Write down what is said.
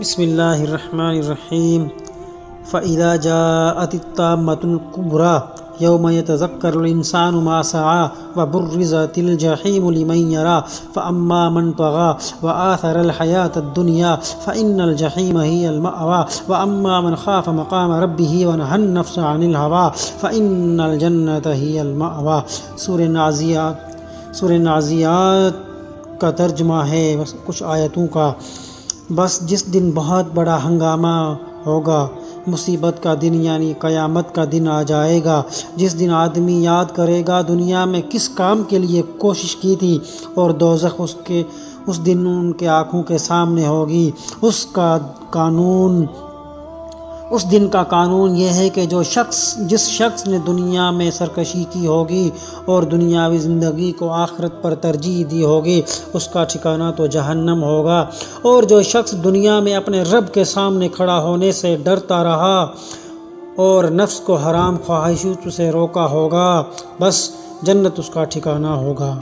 بسم اللہ الرحمن الرحیم فَإِذَا جَاءَتِ الطَّامَّةُ الْكُبْرَى يَوْمَ يَتَذَكَّرُ الْإِنسَانُ مَا سَعَىٰ وَبُرِّزَتِ الْجَحِيمُ لِمَن يَرَىٰ فَأَمَّا مَنْ طَغَىٰ وَآثَرَ الْحَيَاةَ الدُّنْيَا فَإِنَّ الْجَحِيمَ هِيَ الْمَأْوَىٰ وَأَمَّا مَنْ خَافَ مَقَامَ رَبِّهِ وَنَهَى النَّفْسَ عَنِ الْهَوَىٰ فَإِنَّ الْجَنَّةَ هِيَ الْمَأْوَىٰ سورہ نازعات کا ترجمہ ہے کچھ آیتوں کا۔ بس جس دن بہت بڑا ہنگامہ ہوگا، مصیبت کا دن یعنی قیامت کا دن آ جائے گا، جس دن آدمی یاد کرے گا دنیا میں کس کام کے لیے کوشش کی تھی، اور دوزخ اس دن ان کے آنکھوں کے سامنے ہوگی۔ اس دن کا قانون یہ ہے کہ جس شخص نے دنیا میں سرکشی کی ہوگی اور دنیاوی زندگی کو آخرت پر ترجیح دی ہوگی، اس کا ٹھکانہ تو جہنم ہوگا، اور جو شخص دنیا میں اپنے رب کے سامنے کھڑا ہونے سے ڈرتا رہا اور نفس کو حرام خواہشوں سے روکا ہوگا، بس جنت اس کا ٹھکانہ ہوگا۔